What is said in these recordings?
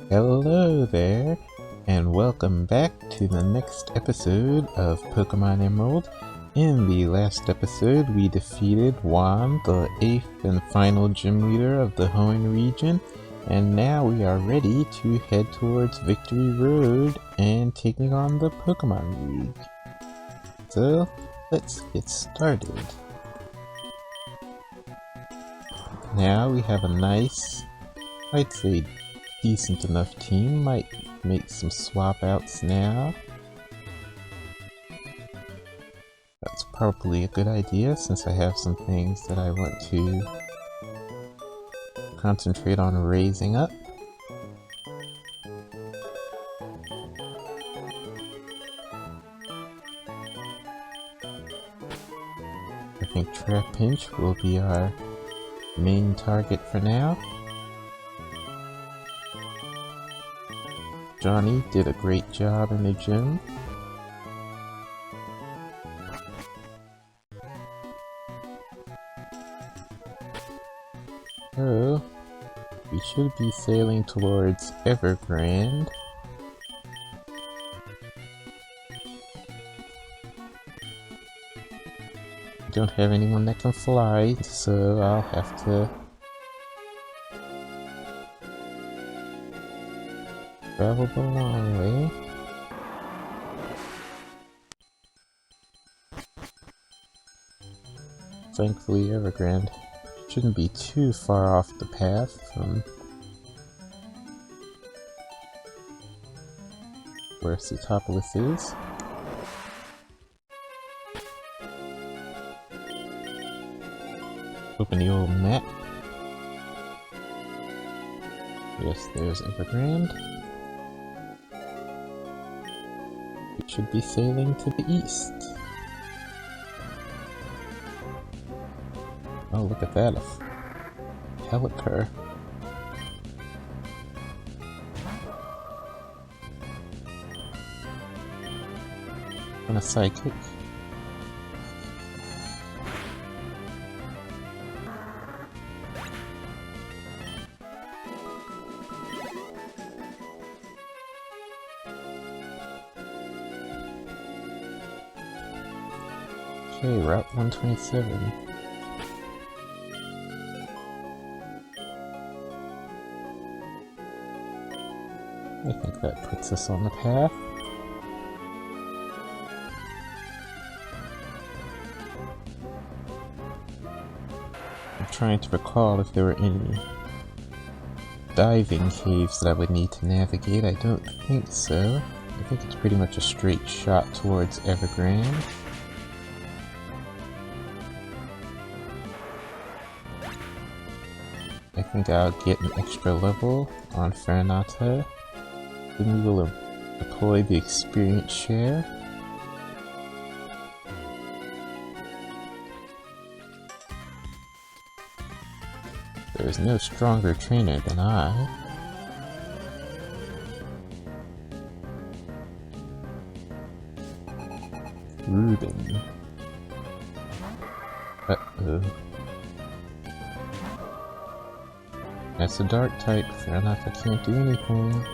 Hello there, and welcome back to the next episode of Pokemon Emerald. In the last episode, we defeated Juan, the 8th and final gym leader of the Hoenn region, and now we are ready to head towards Victory Road and taking on the Pokemon League. So, let's get started. Now we have a nice, I'd say decent enough team. Might make some swap outs now. That's probably a good idea since I have some things that I want to concentrate on raising up. I think Trapinch will be our main target for now. Johnny did a great job in the gym. So, we should be sailing towards Grande. I don't have anyone that can fly, so I'll have to travel the long way. Thankfully, Grande shouldn't be too far off the path from where Setopolis is. Open the old map. Yes, there's Grande. We should be sailing to the east. Oh, look at that, a Pelipper. And a Psychic. Okay, Route 127. I think that puts us on the path. I'm trying to recall if there were any diving caves that I would need to navigate. I don't think so. I think it's pretty much a straight shot towards Grande. I think I'll get an extra level on Farinata. Then we will deploy the experience share. There is no stronger trainer than I. Ruben. Uh-oh. That's a dark type, Farinata can't do anything.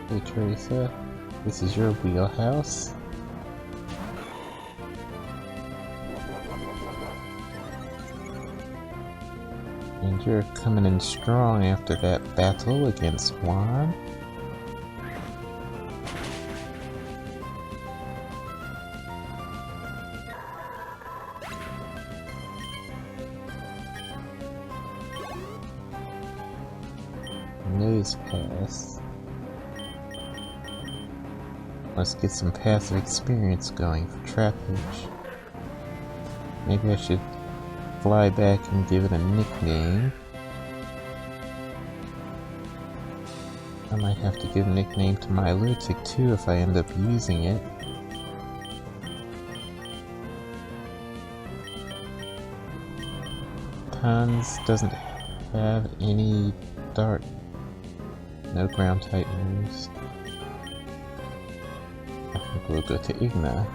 Hey Teresa, this is your wheelhouse. And you're coming in strong after that battle against Juan. Nose pass. Let's get some passive experience going for Trapinch. Maybe I should fly back and give it a nickname. I might have to give a nickname to my Milotic too if I end up using it. Tons doesn't have any dark, no ground type moves. I think we'll go to Igna.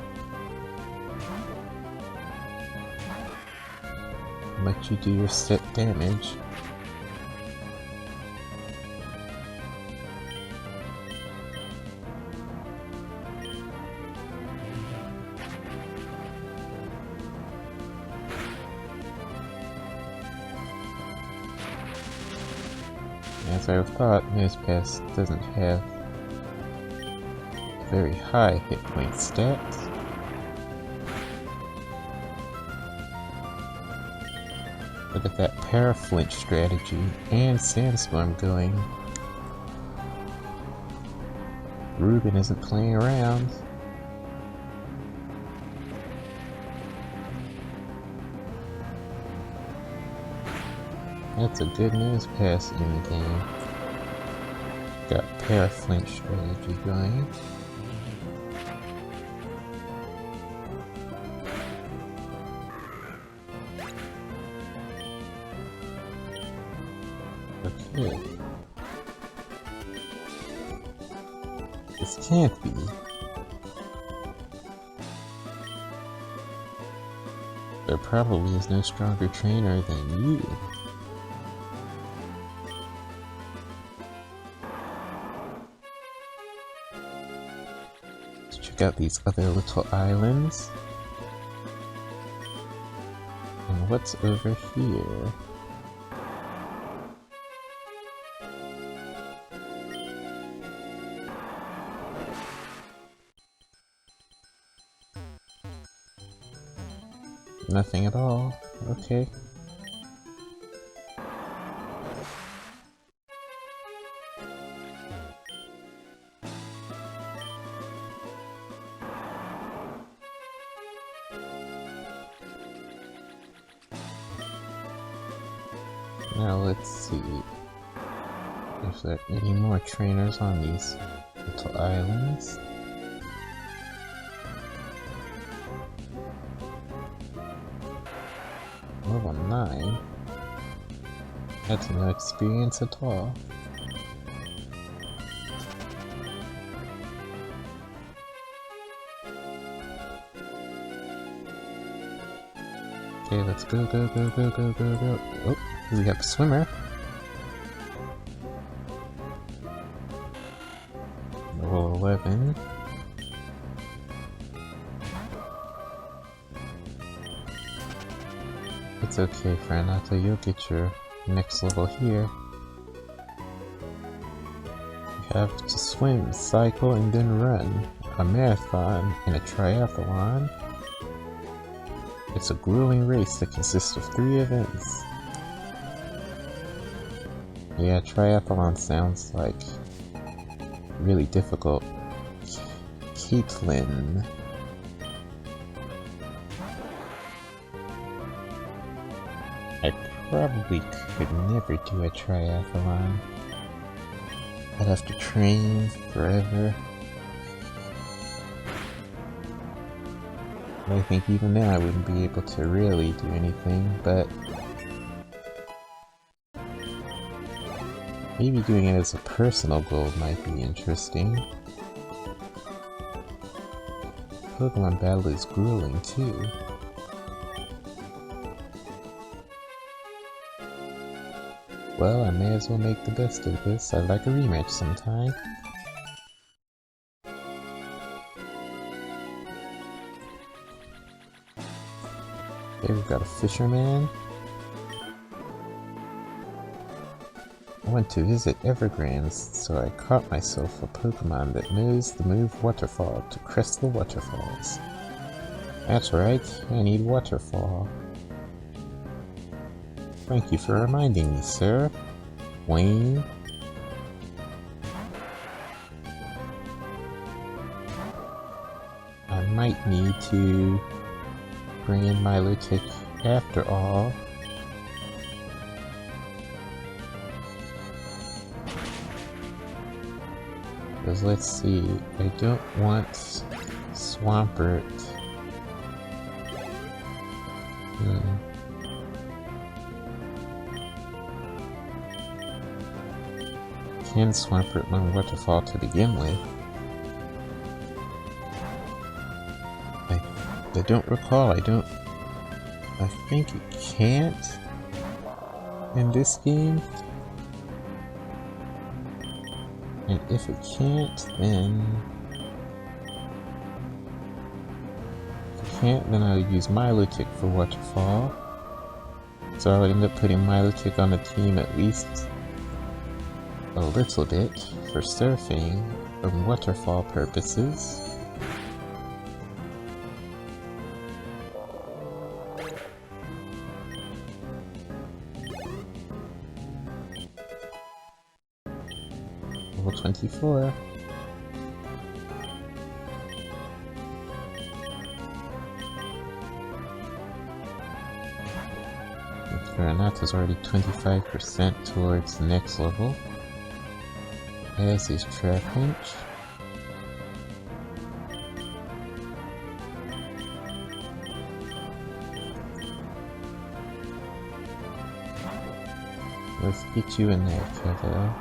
let you do your set damage. As I thought, Nosepass doesn't have very high hit point stats. Look at that Paraflinch strategy and Sandstorm going. Ruben isn't playing around. That's a good Nosepass in the game. Got Paraflinch strategy going. Okay. This can't be. There probably is no stronger trainer than you. Let's check out these other little islands. And what's over here? Nothing at all. Okay. Now let's see if there are any more trainers on these little islands. Level 9? That's no experience at all. Okay, let's go, go, go, go, go, go, go. Oh, here we have a swimmer. Level 11. It's okay, Franata, you'll get your next level here. You have to swim, cycle, and then run. A marathon and a triathlon. It's a grueling race that consists of 3 events. Yeah, triathlon sounds like really difficult. Caitlin. I probably could never do a triathlon. I'd have to train forever. I think even then I wouldn't be able to really do anything, but maybe doing it as a personal goal might be interesting. Pokemon battle is grueling too. Well, I may as well make the best of this. I'd like a rematch sometime. Okay, we've got a fisherman. I went to visit Evergrande, so I caught myself a Pokemon that knows the move Waterfall to crest the waterfalls. That's right, I need Waterfall. Thank you for reminding me, sir. Hoenn. I might need to bring in my Milotic after all. Because let's see, I don't want Swampert. Can Swampert learn Waterfall to begin with? I don't recall, I don't I think it can't in this game. And if it can't, then... then I'll use mudkip for waterfall. So I'll end up putting mudkip on the team at least a little bit for surfing for waterfall purposes. Level 24. Renata's already 25% towards the next level. As is Trapinch. Let's get you in there, Kevin.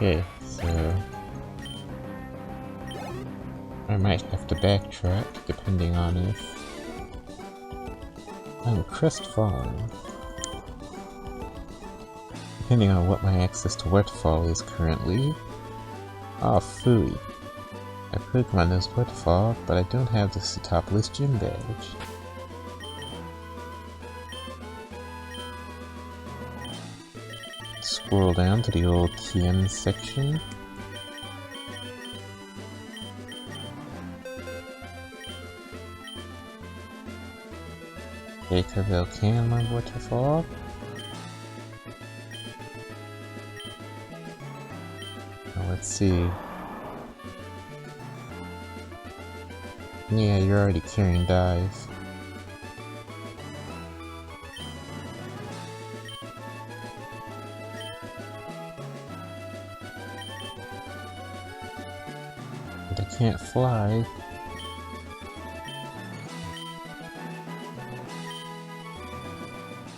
Okay, so I might have to backtrack depending on if I'm crestfallen. Depending on what my access to waterfall is currently. Oh, phooey. I Pokemon knows waterfall, but I don't have the Satopolis gym badge. Scroll down to the old hoenn section. Cavel can learn waterfall. Now let's see. Yeah, you're already carrying dive. But I can't fly.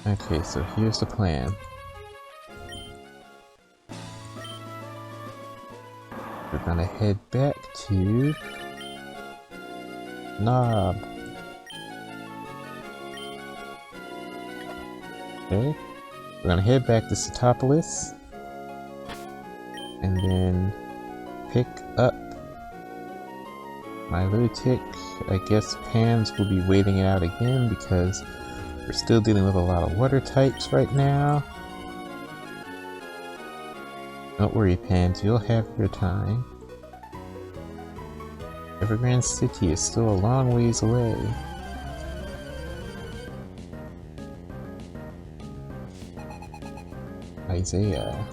Okay, so here's the plan. We're gonna head back to Knob. Okay, we're gonna head back to Satopolis and then pick up my Milotic. I guess Pans will be waiting it out again because we're still dealing with a lot of water types right now. Don't worry, Pans, you'll have your time. Evergrande City is still a long ways away. Isaiah.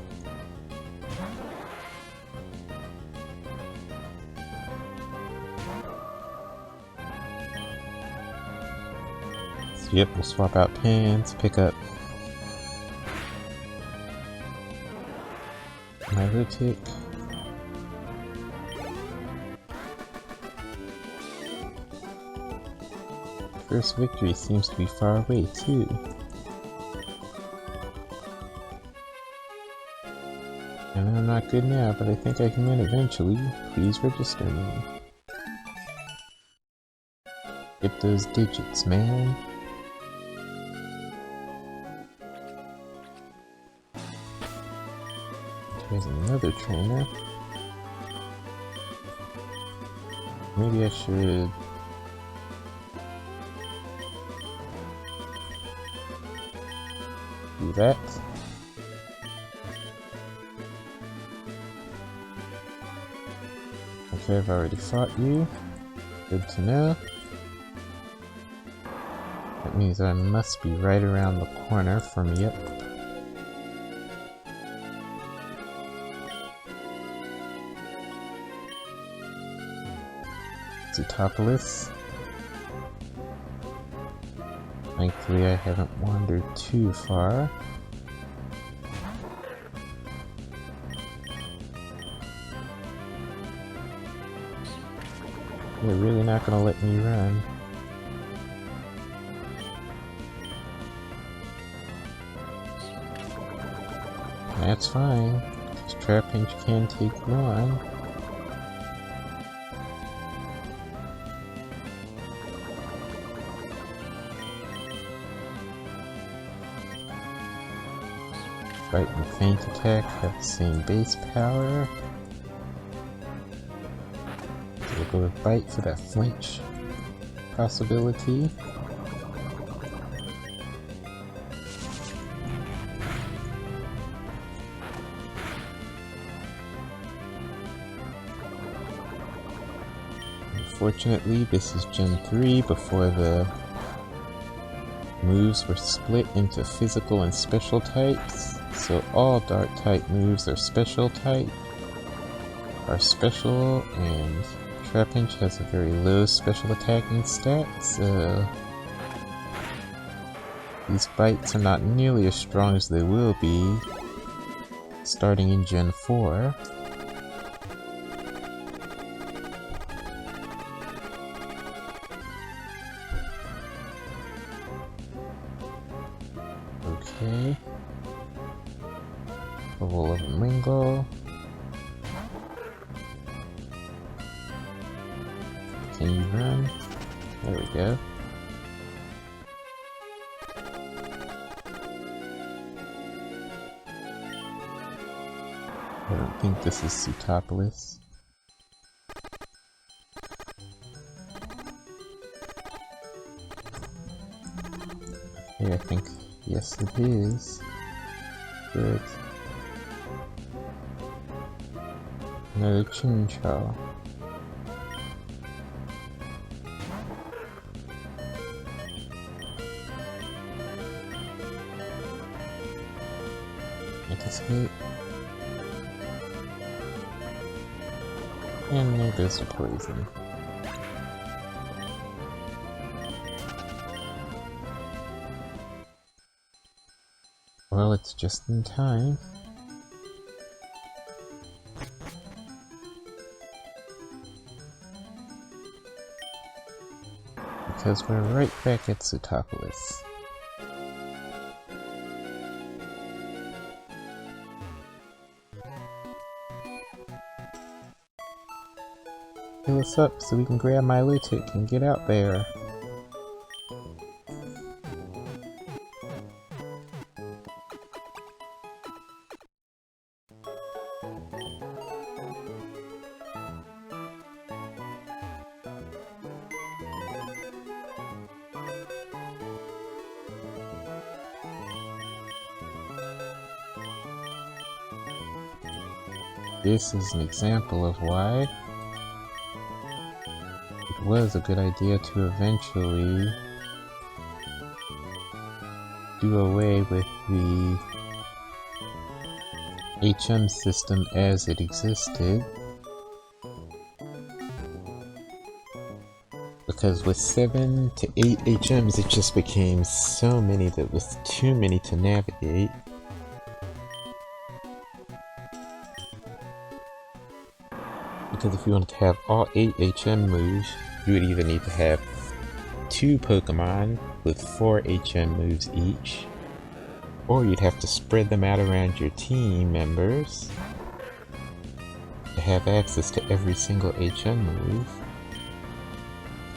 So, yep, we'll swap out Pans, pick up Milotic. First victory seems to be far away, too. I know I'm not good now, but I think I can win eventually. Please register me. Get those digits, man. There's another trainer. Maybe I should... do that. Okay, I've already fought you. Good to know. That means I must be right around the corner from yep. Satopolis. Thankfully I haven't wandered too far. They're really not gonna let me run. That's fine. This Trapinch can take you on. Bite and Feint attack have the same base power. So we'll go with Bite for that flinch possibility. Unfortunately, this is Gen 3 before the moves were split into physical and special types. So all dark type moves are special, and Trapinch has a very low special attacking stat, so these bites are not nearly as strong as they will be starting in Gen 4. Okay. Level of Mingle. Can you run? There we go. I don't think this is Sutopolis. Okay, I think, yes it is. Good. Another Chinchou. Escape. And there goes the poison. Well, it's just in time. Because we're right back at Sutopolis. Heal us up so we can grab my Lutic and get out there. This is an example of why it was a good idea to eventually do away with the HM system as it existed. Because with 7 to 8 HMs it just became so many that it was too many to navigate. Because if you wanted to have all 8 HM moves, you would either need to have 2 Pokemon with 4 HM moves each, or you'd have to spread them out around your team members to have access to every single HM move.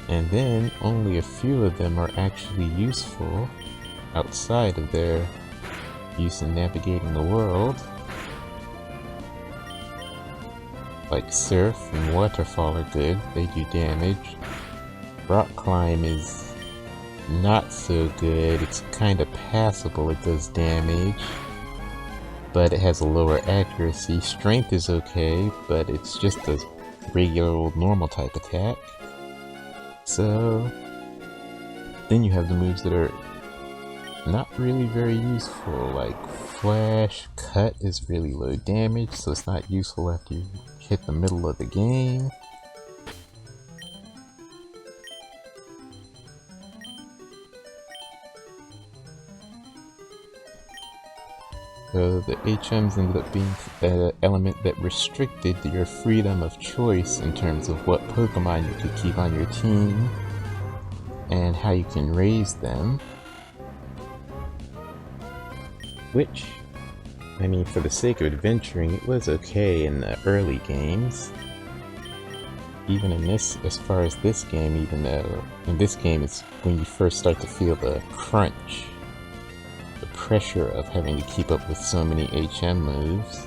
And then only a few of them are actually useful outside of their use in navigating the world. Like Surf and Waterfall are good, they do damage. Rock Climb is not so good, it's kinda passable, it does damage. But it has a lower accuracy. Strength is okay, but it's just a regular old normal type attack. So then you have the moves that are not really very useful, like Flash. Cut is really low damage, so it's not useful after you hit the middle of the game. So the HMs ended up being an element that restricted your freedom of choice in terms of what Pokemon you could keep on your team and how you can raise them. Which I mean, for the sake of adventuring, it was okay in the early games. Even in this, as far as this game, even though in this game it's when you first start to feel the crunch, the pressure of having to keep up with so many HM moves.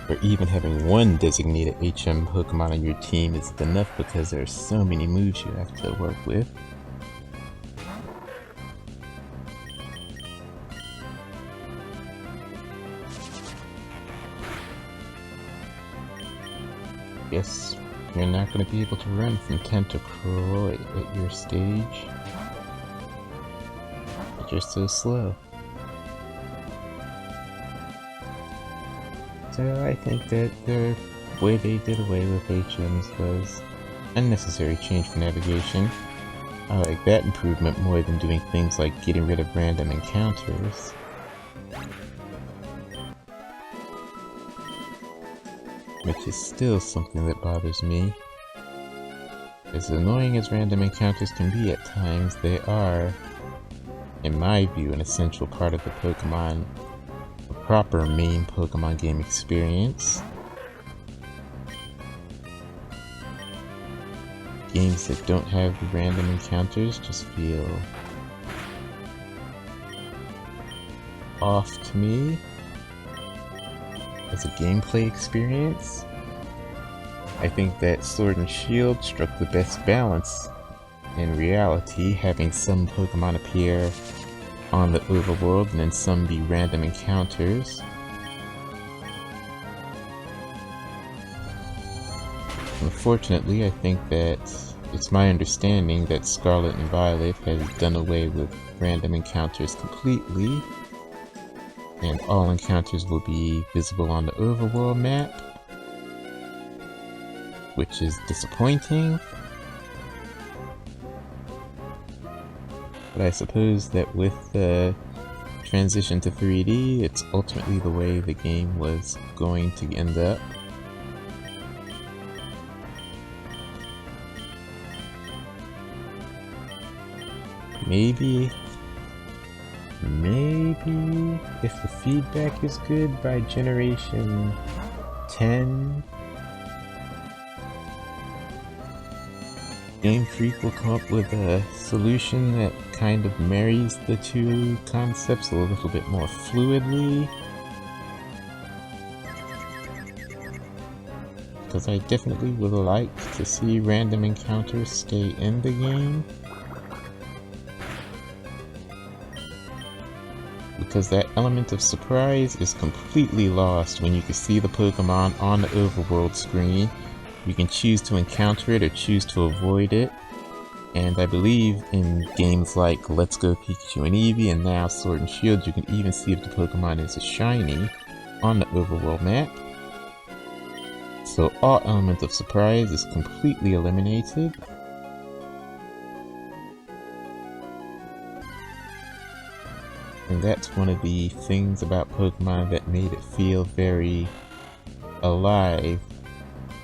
Or even having one designated HM Pokemon on your team is enough because there are so many moves you have to work with. Guess you're not going to be able to run from Tentacruel at your stage. But you're so slow. So I think that the way they did away with HMs was unnecessary change for navigation. I like that improvement more than doing things like getting rid of random encounters. Which is still something that bothers me. As annoying as random encounters can be at times, they are, in my view, an essential part of the Pokemon, a proper main Pokemon game experience. Games that don't have the random encounters just feel off to me. As a gameplay experience, I think that Sword and Shield struck the best balance in reality, having some Pokemon appear on the overworld and then some be random encounters. Unfortunately, I think that it's my understanding that Scarlet and Violet has done away with random encounters completely, and all encounters will be visible on the overworld map, which is disappointing. But I suppose that with the transition to 3D, it's ultimately the way the game was going to end up. Maybe if the feedback is good by generation 10, Game Freak will come up with a solution that kind of marries the two concepts a little bit more fluidly. Because I definitely would like to see random encounters stay in the game. Because that element of surprise is completely lost when you can see the Pokemon on the overworld screen. You can choose to encounter it or choose to avoid it. And I believe in games like Let's Go Pikachu and Eevee and now Sword and Shield, you can even see if the Pokemon is a shiny on the overworld map. So all element of surprise is completely eliminated. And that's one of the things about Pokemon that made it feel very alive,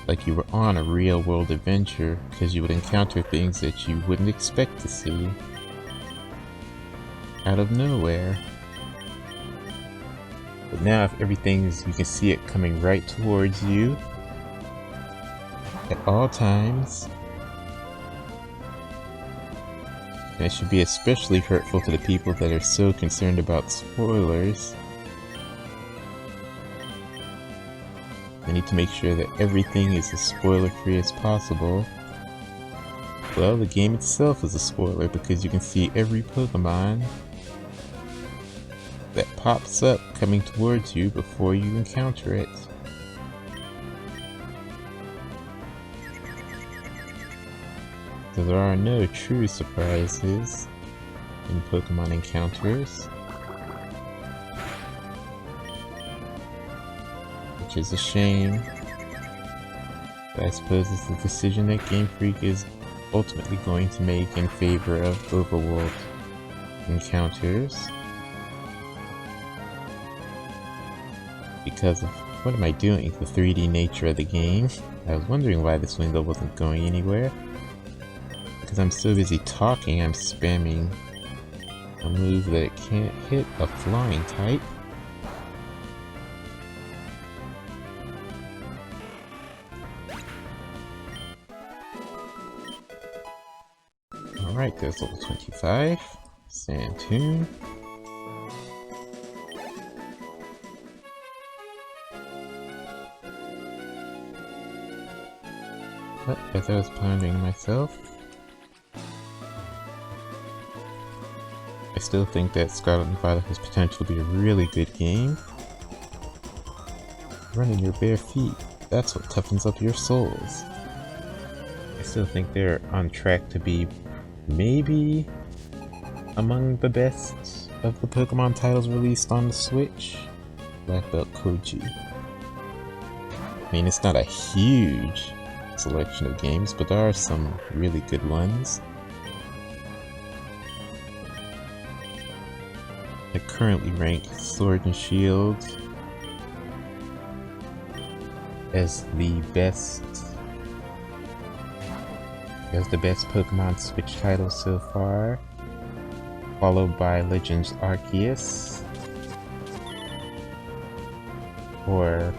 like you were on a real world adventure, because you would encounter things that you wouldn't expect to see out of nowhere. But now if everything's, you can see it coming right towards you at all times. And it should be especially hurtful to the people that are so concerned about spoilers. They need to make sure that everything is as spoiler-free as possible. Well, the game itself is a spoiler because you can see every Pokemon that pops up coming towards you before you encounter it. So there are no true surprises in Pokemon encounters, which is a shame, but I suppose it's the decision that Game Freak is ultimately going to make in favor of overworld encounters. Because of, what am I doing, the 3D nature of the game. I was wondering why this window wasn't going anywhere. Because I'm so busy talking, I'm spamming A move that can't hit a flying type. Alright, there's level 25. Santoon. But as I was pondering myself, I still think that Scarlet and Violet has potential to be a really good game. Running your bare feet, that's what toughens up your souls. I still think they're on track to be maybe among the best of the Pokemon titles released on the Switch. Black Belt Koji. I mean, it's not a huge selection of games, but there are some really good ones. I currently rank Sword and Shield as the best Pokemon Switch title so far, followed by Legends Arceus, or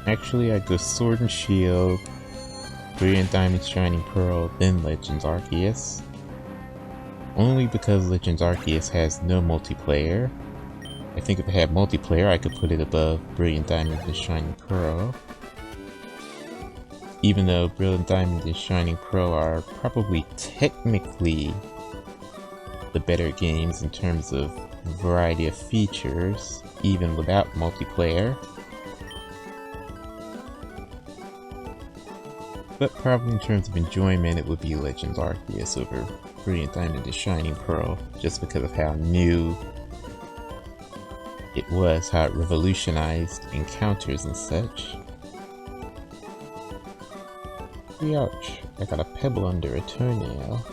actually I'd go Sword and Shield, Brilliant Diamond Shining Pearl, then Legends Arceus, only because Legends Arceus has no multiplayer. I think if it had multiplayer I could put it above Brilliant Diamond and Shining Pearl. Even though Brilliant Diamond and Shining Pearl are probably technically the better games in terms of variety of features, even without multiplayer. But probably in terms of enjoyment, it would be Legends Arceus over Brilliant Diamond and Shining Pearl, just because of how new it was, how it revolutionized encounters and such. Ouch, I got a pebble under a toenail.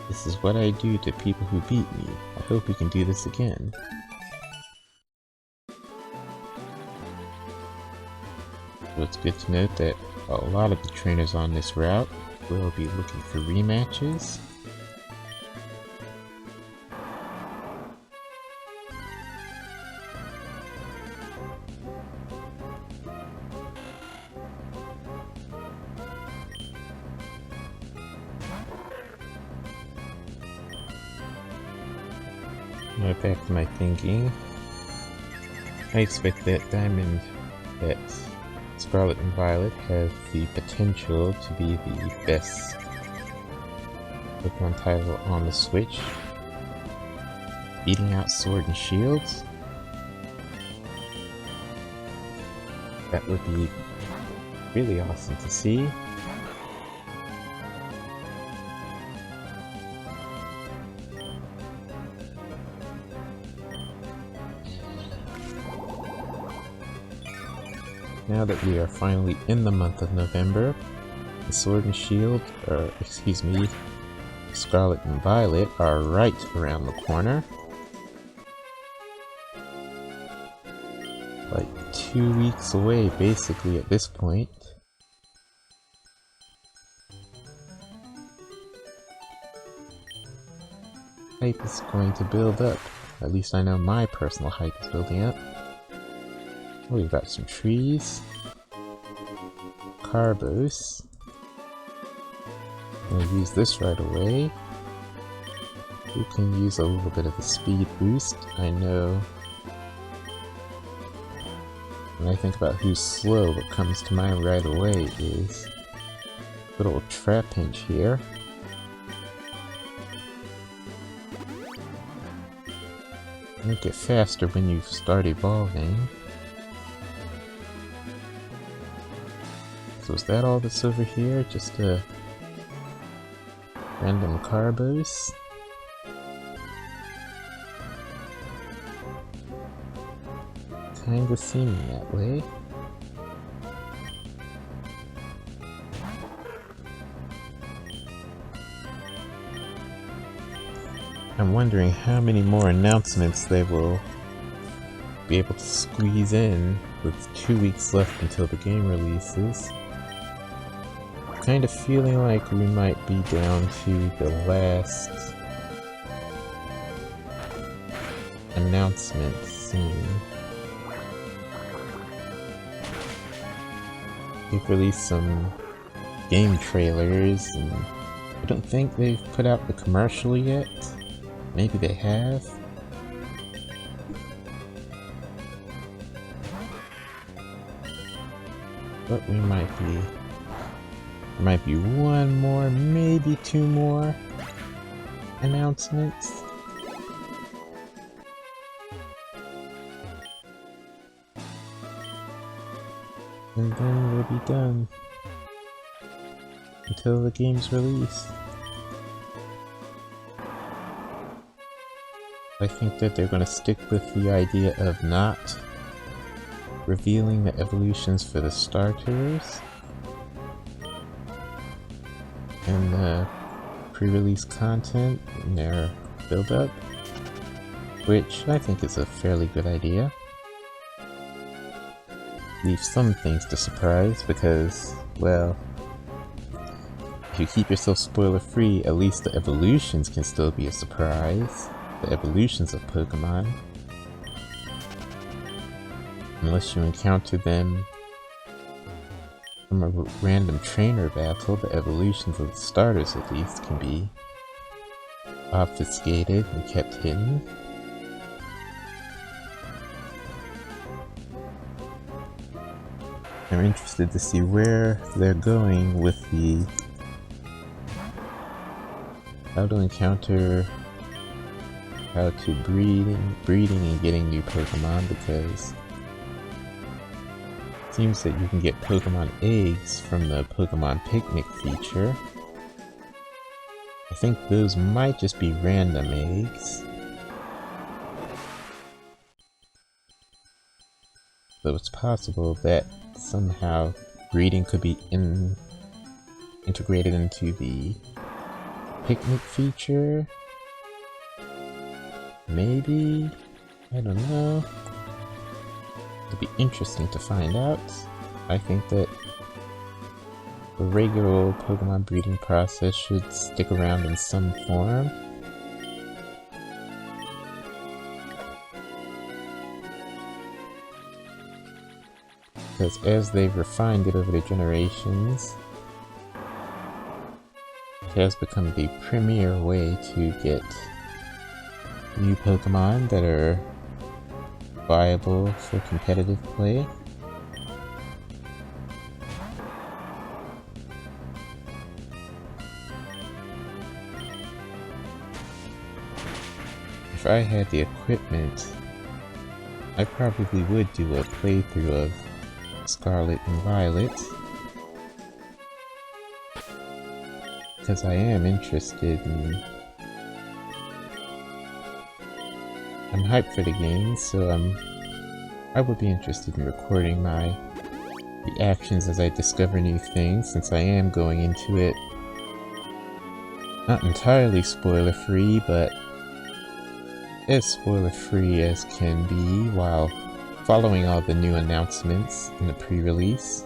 This is what I do to people who beat me. I hope we can do this again. So it's good to note that a lot of the trainers on this route will be looking for rematches. Now back to my thinking. I expect that Scarlet and Violet have the potential to be the best Pokemon title on the Switch, beating out Sword and Shield. That would be really awesome to see. Now that we are finally in the month of November, the Sword and Shield, or excuse me, Scarlet and Violet are right around the corner. Like 2 weeks away basically at this point. Hype is going to build up. At least I know my personal hype is building up. We've got some trees, Carbos. I'm gonna use this right away. We can use a little bit of a speed boost. I know when I think about who's slow, what comes to mind right away is good old Trapinch here. You get faster when you start evolving. So is that all that's over here? Just a random Carbos? Kinda seeming that way. I'm wondering how many more announcements they will be able to squeeze in with 2 weeks left until the game releases. Kind of feeling like we might be down to the last announcement soon. They've released some game trailers, and I don't think they've put out the commercial yet. Maybe they have. But we might be... There might be one more, maybe two more announcements. And then we'll be done. Until the game's released. I think that they're gonna stick with the idea of not revealing the evolutions for the starters and the pre-release content in their build-up, which I think is a fairly good idea. Leave some things to surprise because, well, if you keep yourself spoiler-free, at least the evolutions can still be a surprise. The evolutions of Pokemon. Unless you encounter them from a random trainer battle, the evolutions of the starters at least can be obfuscated and kept hidden. I'm interested to see where they're going with the how to encounter, how to breeding and getting new Pokemon, because it seems that you can get Pokemon eggs from the Pokemon Picnic feature. I think those might just be random eggs. So it's possible that somehow breeding could be integrated into the Picnic feature. Maybe? I don't know. It'd be interesting to find out. I think that the regular Pokemon breeding process should stick around in some form. Because as they've refined it over the generations, it has become the premier way to get new Pokemon that are viable for competitive play. If I had the equipment, I probably would do a playthrough of Scarlet and Violet, because I am interested in... I'm hyped for the game, so I would be interested in recording my reactions as I discover new things, since I am going into it not entirely spoiler-free, but as spoiler-free as can be, while following all the new announcements in the pre-release.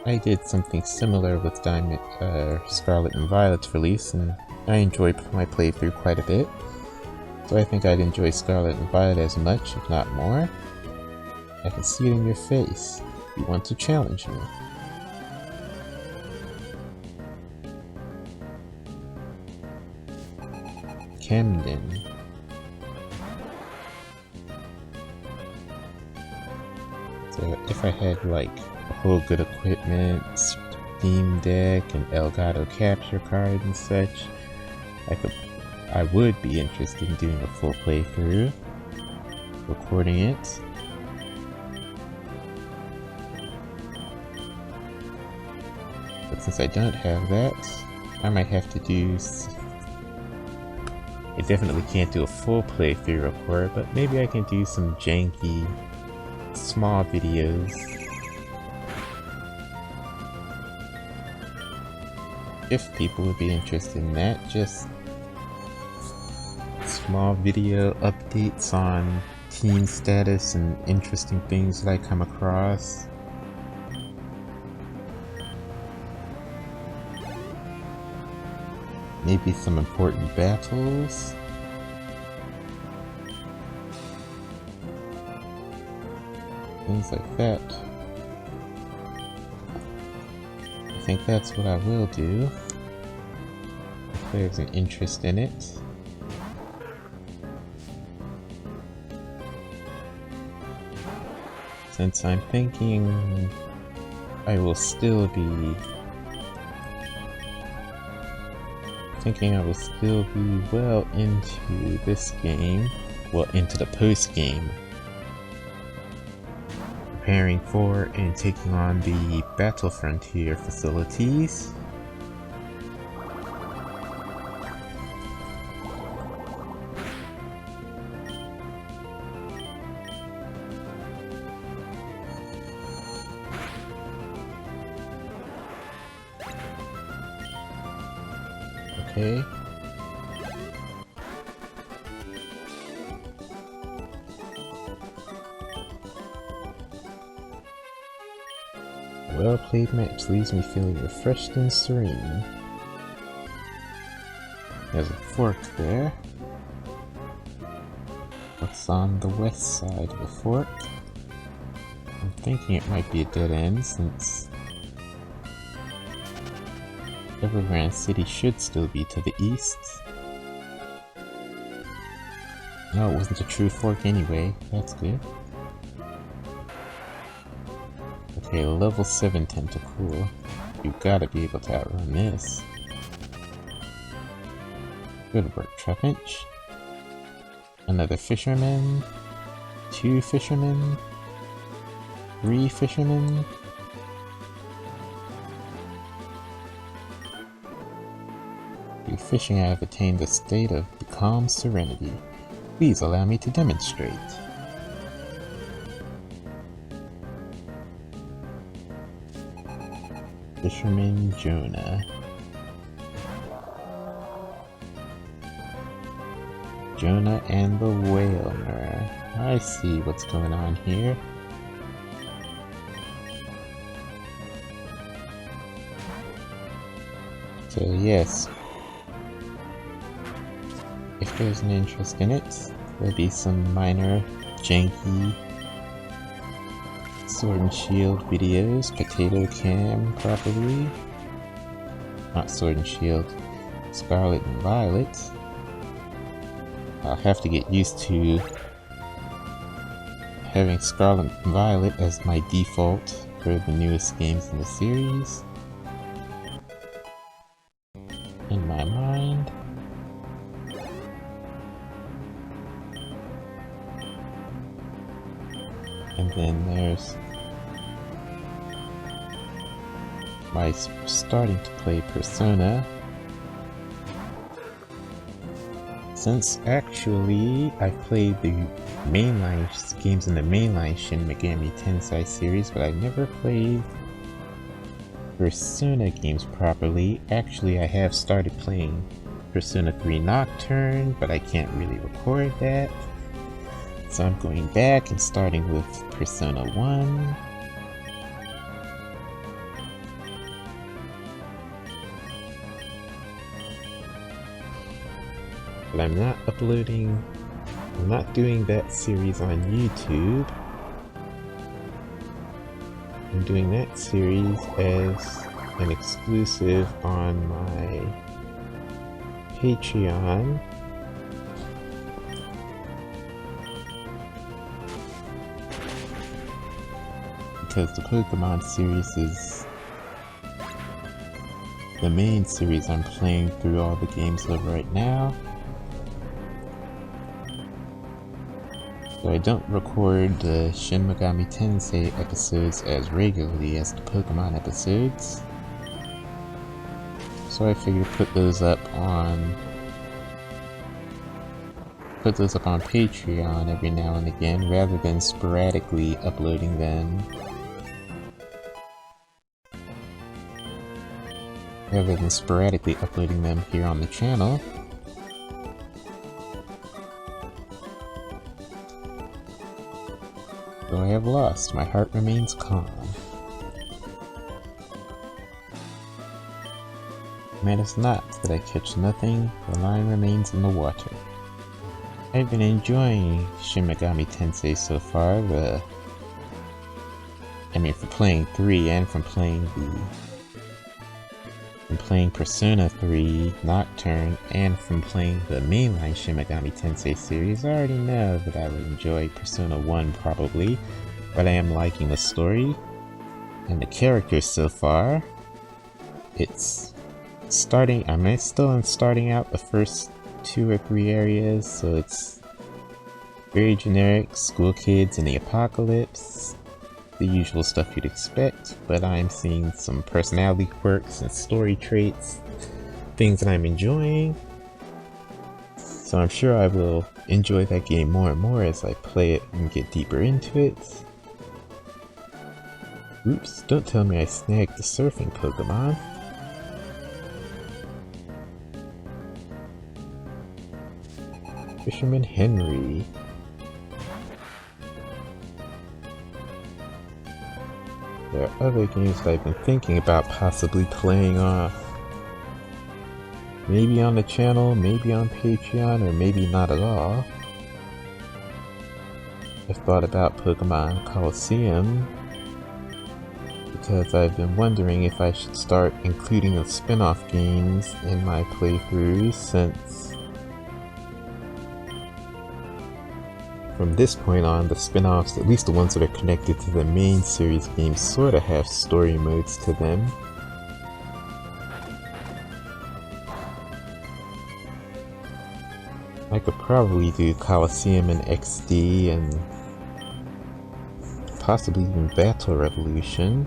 I did something similar with Scarlet and Violet's release, and I enjoyed my playthrough quite a bit. So I think I'd enjoy Scarlet and Violet as much, if not more. I can see it in your face. You want to challenge me. Camden. So if I had like a whole good equipment, Steam Deck, and Elgato capture card and such, I would be interested in doing a full playthrough, recording it. But since I don't have that, I might have to do... I definitely can't do a full playthrough record, but maybe I can do some janky, small videos. If people would be interested in that, just small video updates on team status and interesting things that I come across. Maybe some important battles. Things like that. I think that's what I will do. If there's an interest in it. Since I'm thinking I will still be well into this game, well, into the post game, preparing for and taking on the Battle Frontier facilities. Okay. Well-played match leaves me feeling refreshed and serene. There's a fork there. What's on the west side of the fork? I'm thinking it might be a dead end since Evergrande City should still be to the east. No, it wasn't a true fork anyway. That's good. Okay, level 7 Tentacool. You've gotta be able to outrun this. Good work, Trapinch. Another fisherman. 2 fishermen. 3 fishermen. Through fishing I have attained the state of calm serenity. Please allow me to demonstrate. Fisherman Jonah. Jonah and the Whaler. I see what's going on here. So yes, if there's an interest in it, there'll be some minor, janky Sword and Shield videos, Potato Cam probably. Not Sword and Shield, Scarlet and Violet. I'll have to get used to having Scarlet and Violet as my default for the newest games in the series. In my mind. And then there's my starting to play Persona. Since actually I've played the mainline games in the mainline Shin Megami Tensei series, but I never played Persona games properly. Actually, I have started playing Persona 3 Nocturne, but I can't really record that. So I'm going back and starting with Persona 1. But I'm not doing that series on YouTube. I'm doing that series as an exclusive on my Patreon. Because the Pokemon series is the main series I'm playing through all the games of right now. So I don't record the Shin Megami Tensei episodes as regularly as the Pokemon episodes. So I figured put those up on Patreon every now and again rather than sporadically uploading them. Here on the channel. I have lost, my heart remains calm. Matters not that I catch nothing, the line remains in the water. I've been enjoying Shin Megami Tensei so far, from playing 3 and from playing Persona 3 Nocturne and from playing the mainline Shin Megami Tensei series. I already know that I would enjoy Persona 1 probably, but I am liking the story and the characters so far. I'm still starting out the first 2 or 3 areas, so it's very generic, school kids in the apocalypse, the usual stuff you'd expect, but I'm seeing some personality quirks and story traits, things that I'm enjoying, so I'm sure I will enjoy that game more and more as I play it and get deeper into it. Oops, don't tell me I snagged the surfing Pokemon. Fisherman Henry. There are other games that I've been thinking about possibly playing off. Maybe on the channel, maybe on Patreon, or maybe not at all. I've thought about Pokemon Colosseum because I've been wondering if I should start including the spin-off games in my playthroughs, since from this point on, the spin-offs, at least the ones that are connected to the main series games, sort of have story modes to them. I could probably do Colosseum and XD and possibly even Battle Revolution.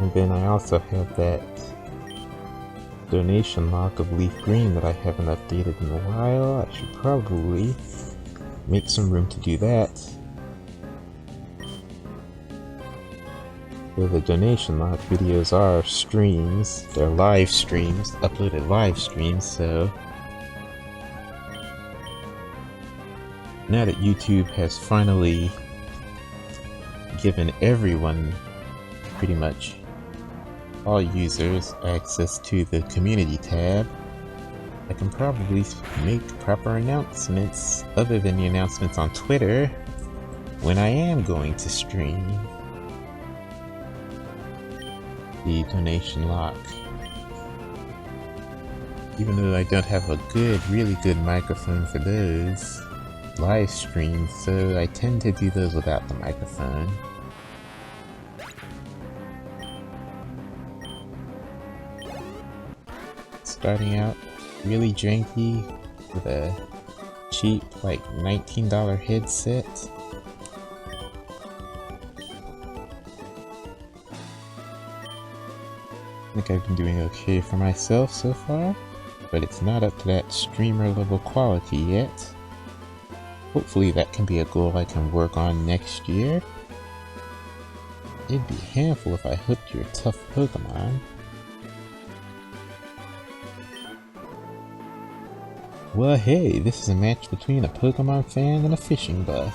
And then I also have that donation log of Leaf Green that I haven't updated in a while. I should probably make some room to do that. So the donation log videos are streams, they're live streams, uploaded live streams, so now that YouTube has finally given everyone, pretty much all users, access to the community tab, I can probably make proper announcements other than the announcements on Twitter when I am going to stream the donation lock. Even though I don't have a really good microphone for those live streams, so I tend to do those without the microphone. Starting out really janky with a cheap, like $19 headset. I think I've been doing okay for myself so far, but it's not up to that streamer level quality yet. Hopefully that can be a goal I can work on next year. It'd be a handful if I hooked your tough Pokemon. Well, hey, this is a match between a Pokemon fan and a fishing buff.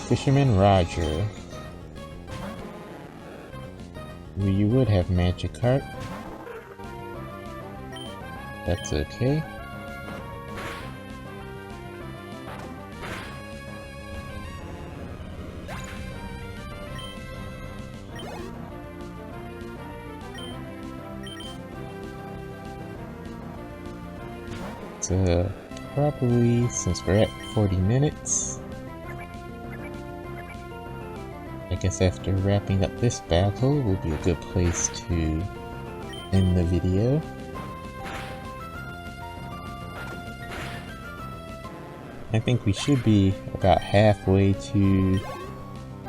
Fisherman Roger. Well, you would have Magikarp. That's okay. So, probably, since we're at 40 minutes, I guess after wrapping up this battle will be a good place to end the video. I think we should be about halfway to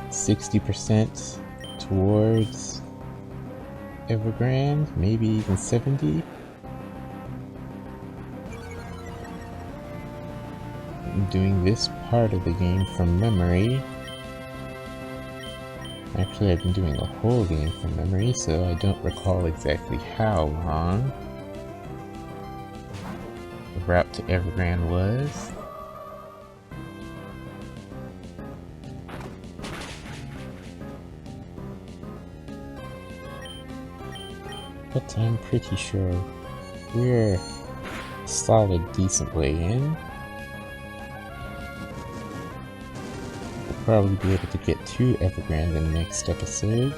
60% towards Evergrande, maybe even 70%. doing this part of the game from memory. Actually, I've been doing the whole game from memory, so I don't recall exactly how long the route to Evergrande was. But I'm pretty sure we're a solid, decent way in. Probably be able to get to Evergrande in the next episode.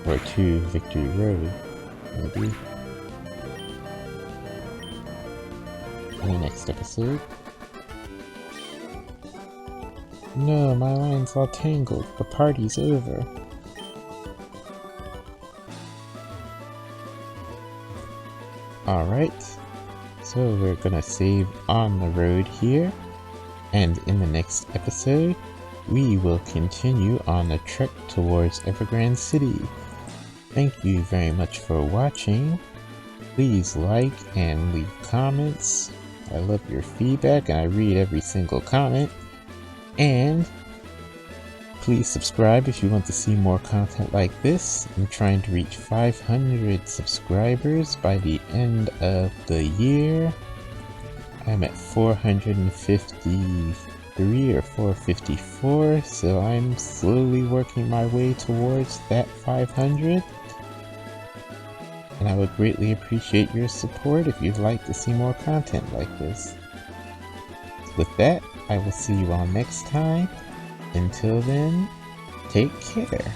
Or to Victory Road, maybe. In the next episode. No, my line's all tangled. The party's over. Alright. So we're gonna save on the road here. And in the next episode, we will continue on the trek towards Evergrande City. Thank you very much for watching. Please like and leave comments. I love your feedback and I read every single comment. And please subscribe if you want to see more content like this. I'm trying to reach 500 subscribers by the end of the year. I'm at 453 or 454, so I'm slowly working my way towards that 500. And I would greatly appreciate your support if you'd like to see more content like this. With that, I will see you all next time. Until then, take care.